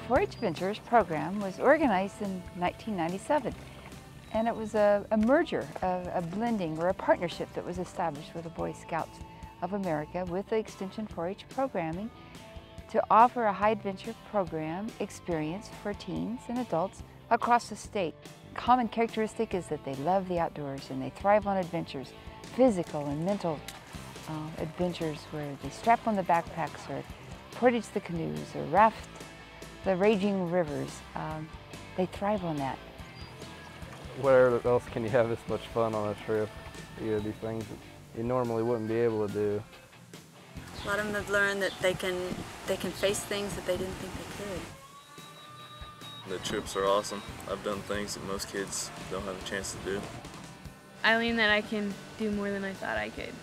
4-H Ventures program was organized in 1997, and it was a merger, a blending or a partnership that was established with the Boy Scouts of America with the Extension 4-H programming to offer a high adventure program experience for teens and adults across the state. Common characteristic is that they love the outdoors and they thrive on adventures, physical and mental adventures where they strap on the backpacks or portage the canoes or raft the raging rivers. They thrive on that. Where else can you have this much fun on a trip? You know, these things that you normally wouldn't be able to do. A lot of them have learned that they can face things that they didn't think they could. The trips are awesome. I've done things that most kids don't have a chance to do. I learned that I can do more than I thought I could.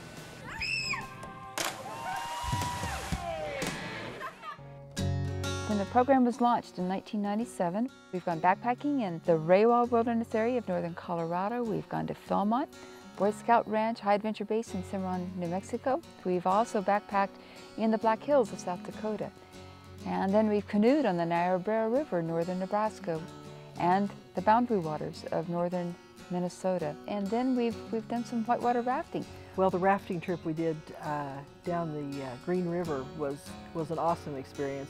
When the program was launched in 1997, we've gone backpacking in the Raywall Wilderness area of northern Colorado. We've gone to Philmont, Boy Scout Ranch High Adventure Base in Cimarron, New Mexico. We've also backpacked in the Black Hills of South Dakota. And then we've canoed on the Niobrara River in northern Nebraska and the boundary waters of northern Minnesota. And then we've done some whitewater rafting. Well, the rafting trip we did down the Green River was an awesome experience.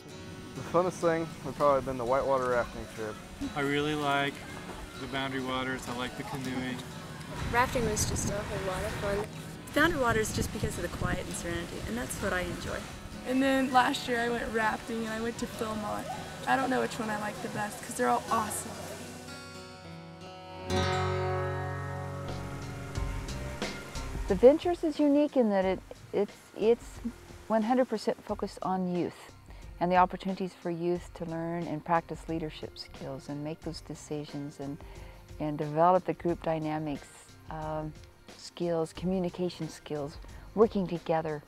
The funnest thing would probably been the whitewater rafting trip. I really like the boundary waters. I like the canoeing. Rafting was just a whole lot of fun. Boundary waters just because of the quiet and serenity, and that's what I enjoy. And then last year I went rafting and I went to Philmont. I don't know which one I like the best because they're all awesome. The Ventures is unique in that it's 100% focused on youth and the opportunities for youth to learn and practice leadership skills and make those decisions and develop the group dynamics skills, communication skills, working together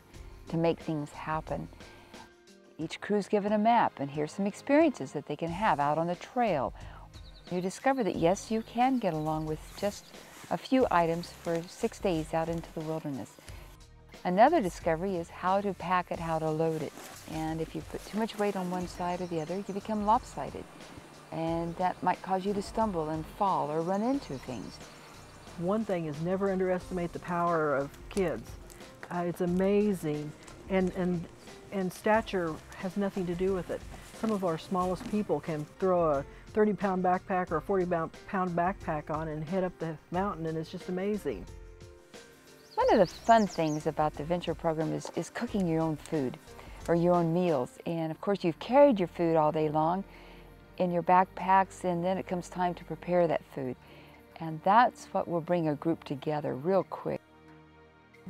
to make things happen. Each crew's given a map, and here's some experiences that they can have out on the trail. You discover that yes, you can get along with just a few items for 6 days out into the wilderness. Another discovery is how to pack it, how to load it. And if you put too much weight on one side or the other, you become lopsided. And that might cause you to stumble and fall or run into things. One thing is never underestimate the power of kids. It's amazing, and stature has nothing to do with it. Some of our smallest people can throw a 30-pound backpack or a 40-pound backpack on and head up the mountain, and it's just amazing. One of the fun things about the Venture program is cooking your own food or your own meals. And of course you've carried your food all day long in your backpacks, and then it comes time to prepare that food. And that's what will bring a group together real quick.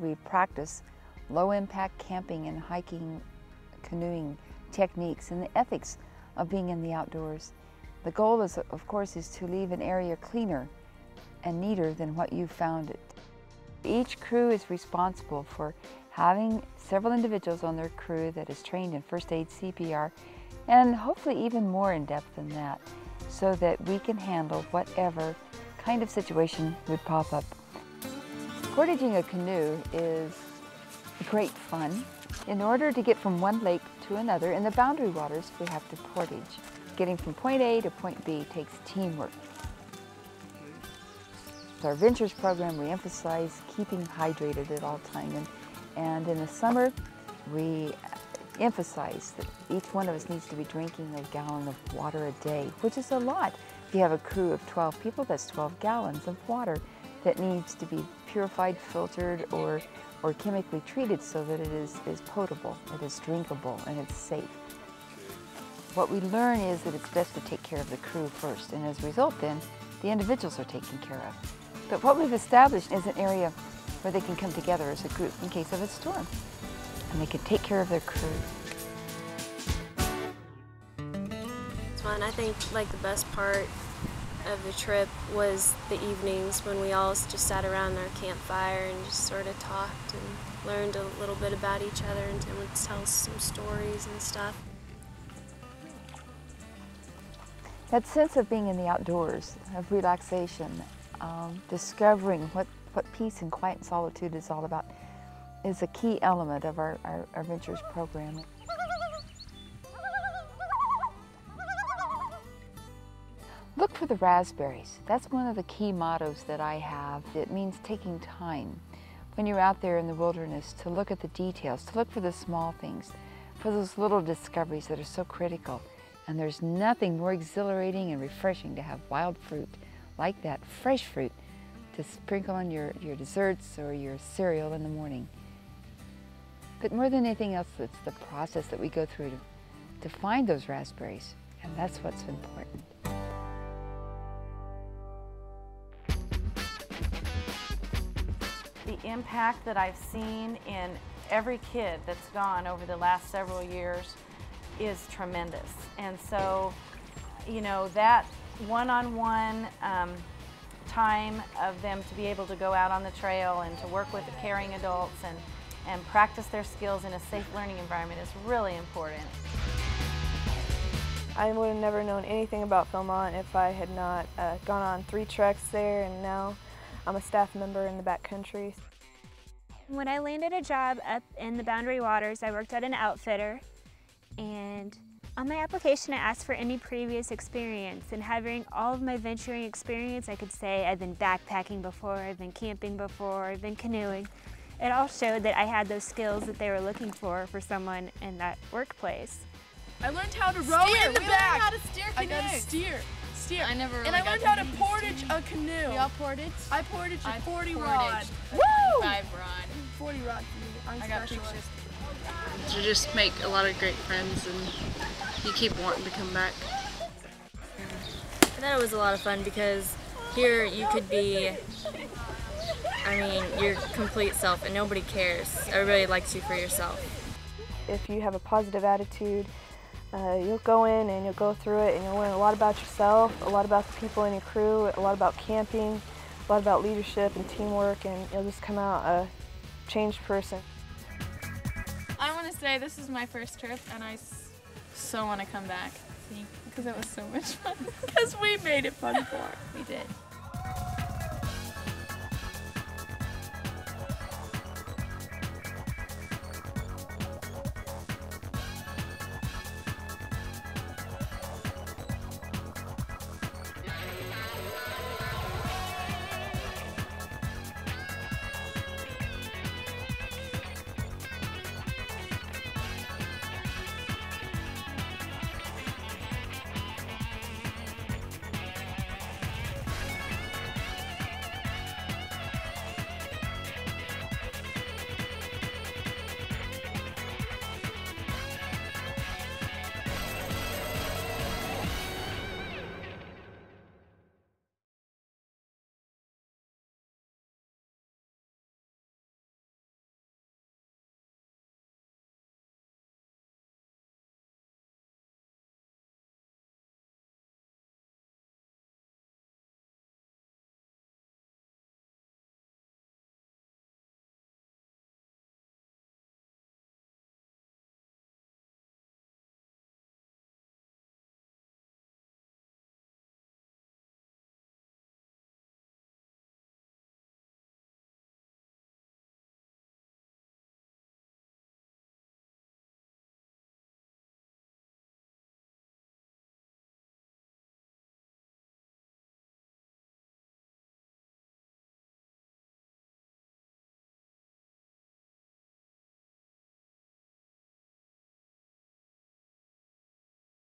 We practice low-impact camping and hiking, canoeing techniques and the ethics of being in the outdoors. The goal is, of course, is to leave an area cleaner and neater than what you found it. Each crew is responsible for having several individuals on their crew that is trained in first aid, CPR, and hopefully even more in depth than that, so that we can handle whatever kind of situation would pop up. Portaging a canoe is great fun. In order to get from one lake to another in the boundary waters, we have to portage. Getting from point A to point B takes teamwork. With our Ventures program, we emphasize keeping hydrated at all times. And in the summer, we emphasize that each one of us needs to be drinking a gallon of water a day, which is a lot. If you have a crew of 12 people, that's 12 gallons of water that needs to be purified, filtered, or chemically treated so that it is potable, it is drinkable, and it's safe. What we learn is that it's best to take care of the crew first, and as a result then, the individuals are taken care of. But what we've established is an area where they can come together as a group in case of a storm, and they can take care of their crew. It's fun. I think like the best part of the trip was the evenings when we all just sat around our campfire and just sort of talked and learned a little bit about each other, and Tim would tell us some stories and stuff. That sense of being in the outdoors, of relaxation, discovering what peace and quiet and solitude is all about is a key element of our Ventures program. for the raspberries. That's one of the key mottos that I have. It means taking time when you're out there in the wilderness to look at the details, to look for the small things, for those little discoveries that are so critical. And there's nothing more exhilarating and refreshing to have wild fruit like that, fresh fruit, to sprinkle on your desserts or your cereal in the morning. But more than anything else, it's the process that we go through to find those raspberries, and that's what's important. The impact that I've seen in every kid that's gone over the last several years is tremendous. And so, you know, that one-on-one time of them to be able to go out on the trail and to work with the caring adults and practice their skills in a safe learning environment is really important. I would have never known anything about Philmont if I had not gone on 3 treks there, and now I'm a staff member in the backcountry. When I landed a job up in the Boundary Waters, I worked at an outfitter, and on my application I asked for any previous experience, and having all of my venturing experience, I could say I've been backpacking before, I've been camping before, I've been canoeing. It all showed that I had those skills that they were looking for someone in that workplace. I learned how to row in the back. How to steer canoes. I got to steer. I never really I learned how to portage a canoe. We all portage? I portage a 40 rod. Woo! 5 rod. 40 rod for me. I got specialist. To just make a lot of great friends, and you keep wanting to come back. I thought it was a lot of fun because here you could be, I mean, your complete self and nobody cares. Everybody likes you for yourself. If you have a positive attitude, you'll go in and you'll go through it and you'll learn a lot about yourself, a lot about the people in your crew, a lot about camping, a lot about leadership and teamwork, and you'll just come out a changed person. I want to say this is my first trip and I so want to come back because it was so much fun. Because we made it fun for it. We did.